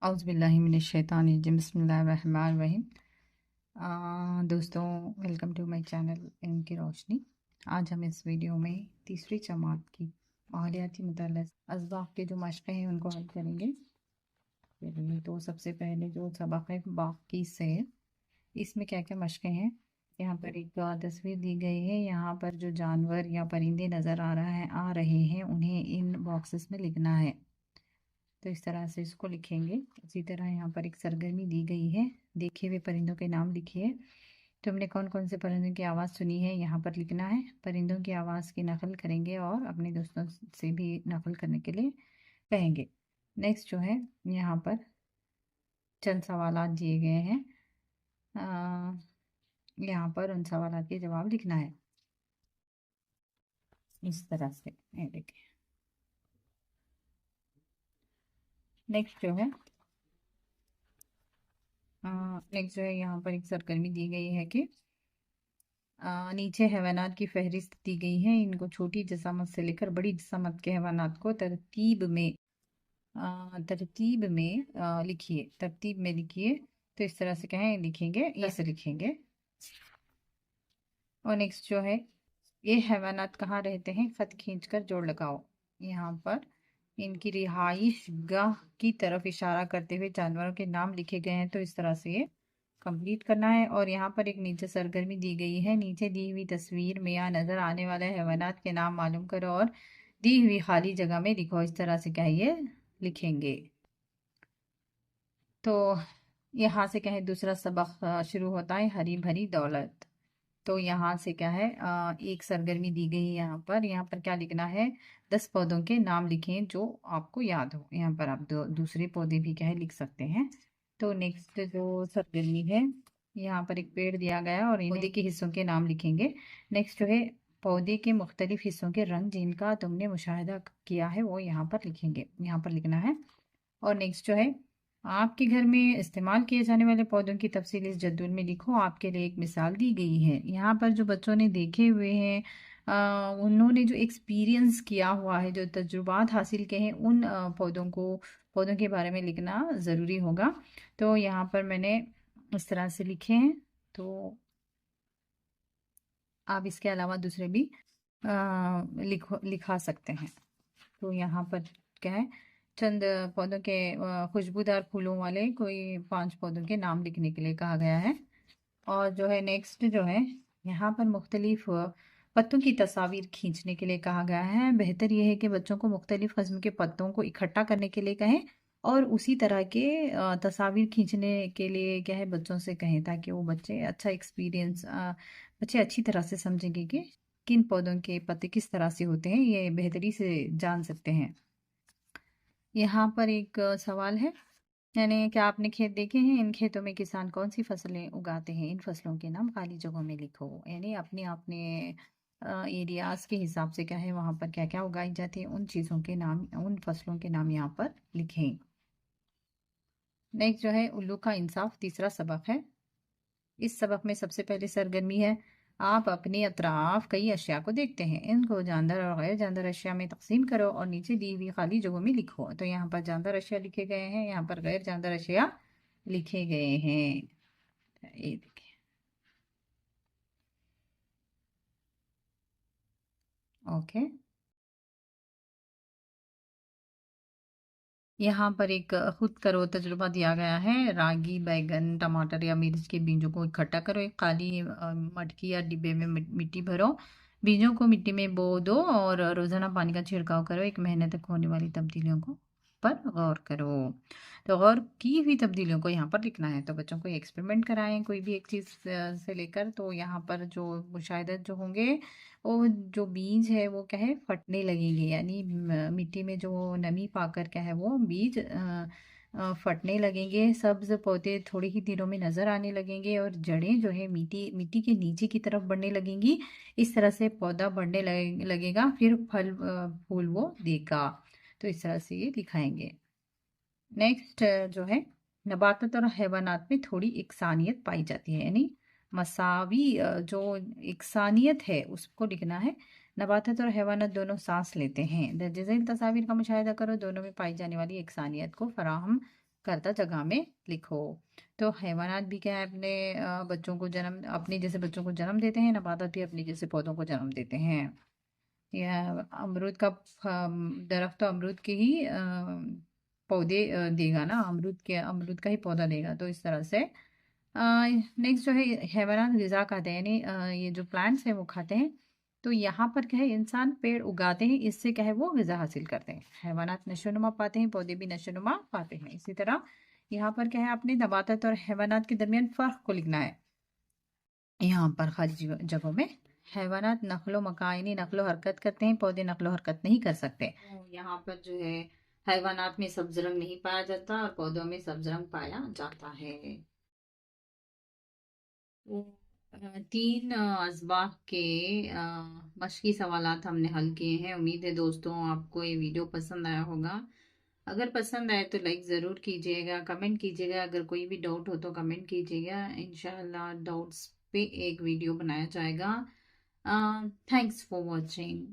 औज़ुबिल्लाहिमिनश्शैतानिर्रजीम बिस्मिल्लाहिर्रहमानिर्रहीम। दोस्तों, welcome to my channel इल्म की रोशनी। आज हम इस वीडियो में तीसरी जमात की माहौलियाती मुतल्लिक़ असबाक़ के जो मशक़ें हैं उनको हल करेंगे। तो सबसे पहले जो सबक है बाकी से, इसमें क्या क्या मशक़ें हैं। यहाँ पर एक तस्वीर दी गई है। यहाँ पर जो जानवर या परिंदे नज़र आ रहे हैं उन्हें इन बॉक्सेस में लिखना है। तो इस तरह से इसको लिखेंगे। इसी तरह यहाँ पर एक सरगर्मी दी गई है, देखे हुए परिंदों के नाम लिखिए। तुमने कौन कौन से परिंदों की आवाज़ सुनी है यहाँ पर लिखना है। परिंदों की आवाज़ की नकल करेंगे और अपने दोस्तों से भी नकल करने के लिए कहेंगे। नेक्स्ट जो है, यहाँ पर चंद सवालात दिए गए हैं। यहाँ पर उन सवालात के जवाब लिखना है इस तरह से। ये देखिए। नेक्स्ट जो है यहाँ पर एक सरगर्मी दी गई है कि नीचे हैवानात की फहरिस्त दी गई है। इनको छोटी जसामत से लेकर बड़ी जसामत के हैवानात को तरतीब में लिखिए। तो इस तरह से कहें लिखेंगे, ऐसे लिखेंगे। और नेक्स्ट जो है, ये हैवानात कहाँ रहते हैं, खत खींचकर जोड़ लगाओ। यहाँ पर इनकी रिहाइश गाह की तरफ इशारा करते हुए जानवरों के नाम लिखे गए हैं। तो इस तरह से ये कंप्लीट करना है। और यहाँ पर एक नीचे सरगर्मी दी गई है। नीचे दी हुई तस्वीर में यहाँ नजर आने वाले हैवानात के नाम मालूम करो और दी हुई खाली जगह में लिखो। इस तरह से क्या ये लिखेंगे। तो यहाँ से क्या है, दूसरा सबक शुरू होता है, हरी भरी दौलत। तो यहाँ से क्या है, एक सरगर्मी दी गई है। यहाँ पर क्या लिखना है, 10 पौधों के नाम लिखें जो आपको याद हो। यहाँ पर आप दूसरे पौधे भी क्या है लिख सकते हैं। तो नेक्स्ट जो सरगर्मी है, यहाँ पर एक पेड़ दिया गया है और पौधे के हिस्सों के नाम लिखेंगे। नेक्स्ट जो है, पौधे के मुख्तलिफ हिस्सों के रंग जिनका तुमने मुशाहिदा किया है वो यहाँ पर लिखेंगे, यहाँ पर लिखना है। और नेक्स्ट जो है, आपके घर में इस्तेमाल किए जाने वाले पौधों की तफसील इस जद्दुल में लिखो। आपके लिए एक मिसाल दी गई है। यहाँ पर जो बच्चों ने देखे हुए हैं, उन्होंने जो एक्सपीरियंस किया हुआ है, जो तजुर्बात हासिल किए हैं, उन पौधों के बारे में लिखना ज़रूरी होगा। तो यहाँ पर मैंने इस तरह से लिखे हैं। तो आप इसके अलावा दूसरे भी लिखा सकते हैं। तो यहाँ पर क्या है, चंद पौधों के खुशबूदार फूलों वाले कोई 5 पौधों के नाम लिखने के लिए कहा गया है। और जो है नेक्स्ट जो है, यहाँ पर मुख्तलिफ पत्तों की तस्वीर खींचने के लिए कहा गया है। बेहतर यह है कि बच्चों को मुख्तलिफ किस्म के पत्तों को इकट्ठा करने के लिए कहें और उसी तरह के तस्वीर खींचने के लिए क्या है बच्चों से कहें, ताकि वो बच्चे अच्छी तरह से समझेंगे कि किन पौधों के पत्ते किस तरह से होते हैं, ये बेहतरी से जान सकते हैं। यहाँ पर एक सवाल है, यानी क्या आपने खेत देखे हैं, इन खेतों में किसान कौन सी फसलें उगाते हैं, इन फसलों के नाम खाली जगहों में लिखो। यानी अपने अपने एरियाज के हिसाब से क्या है वहाँ पर क्या क्या उगाई जाती है, उन चीज़ों के नाम, उन फसलों के नाम यहाँ पर लिखें। नेक्स्ट जो है, उल्लू का इंसाफ तीसरा सबक है। इस सबक में सबसे पहले सरगर्मी है, आप अपने अतराफ कई अशिया को देखते हैं, इनको जानदार और गैर जानदार अशिया में तकसीम करो और नीचे दी हुई खाली जगहों में लिखो। तो यहाँ पर जानदार अशिया लिखे गए हैं, यहाँ पर गैर जानदार अशिया लिखे गए हैं। ये देखिए। ओके, यहाँ पर एक खुद करो तजुर्बा दिया गया है। रागी, बैगन, टमाटर या मिर्च के बीजों को इकट्ठा करो। एक खाली मटकी या डिब्बे में मिट्टी भरो, बीजों को मिट्टी में बो दो और रोज़ाना पानी का छिड़काव करो। एक महीने तक होने वाली तब्दीलियों को पर गौर करो। तो गौर की हुई तब्दीलियों को यहाँ पर लिखना है। तो बच्चों को एक्सपेरिमेंट कराएं कोई भी एक चीज़ से लेकर। तो यहाँ पर जो मुशाहिदात जो होंगे, वो जो बीज है वो क्या है फटने लगेंगे, यानी मिट्टी में जो नमी पाकर क्या है वो बीज फटने लगेंगे। सब्ज पौधे थोड़े ही दिनों में नजर आने लगेंगे और जड़ें जो है मिट्टी मिट्टी के नीचे की तरफ बढ़ने लगेंगी। इस तरह से पौधा बढ़ने लगेगा, फिर फल फूल वो देगा। तो इस तरह से ये दिखाएंगे। नेक्स्ट जो है, नबातात और हैवानात में थोड़ी एकसानियत पाई जाती है, यानी मसावी जो एकसानियत है उसको लिखना है। नबातात और हैवानात दोनों सांस लेते हैं। दर्ज झैल तस्वीर का मुशाहिदा करो, दोनों में पाई जाने वाली एकसानियत को फराहम करता जगह में लिखो। तो हैवानात भी क्या है, अपने बच्चों को जन्म, अपने जैसे बच्चों को जन्म देते हैं, नबातात भी अपने जैसे पौधों को जन्म देते हैं। यह अमरूद का दरख्त तो अमरूद के ही पौधे देगा ना, अमरूद का ही पौधा देगा। तो इस तरह से नेक्स्ट जो है, हैवानात ग़िज़ा खाते हैं, यानी ये जो प्लांट्स हैं वो खाते हैं। तो यहाँ पर क्या है, इंसान पेड़ उगाते हैं, इससे क्या है वो ग़िज़ा हासिल करते हैं। हैवानात नशोनुमा पाते हैं, पौधे भी नशोनुमा पाते हैं। इसी तरह यहाँ पर क्या है, अपने नबातात और हैवानात के दरमियान फ़र्क को लिखना है। यहाँ पर खाली जगहों में हैवानात नक्लो मकान यानी नक्लो हरकत करते हैं, पौधे नक्लो हरकत नहीं कर सकते। तो यहाँ पर जो है हैवानात में सब्ज रंग नहीं पाया जाता और पौधों में सब्ज रंग पाया जाता है। वो, तीन असबाब के मशकी सवालात हमने हल किए हैं। उम्मीद है दोस्तों आपको ये वीडियो पसंद आया होगा। अगर पसंद आए तो लाइक ज़रूर कीजिएगा, कमेंट कीजिएगा, अगर कोई भी डाउट हो तो कमेंट कीजिएगा। इंशाल्लाह डाउट्स पे एक वीडियो बनाया जाएगा। Thanks for watching.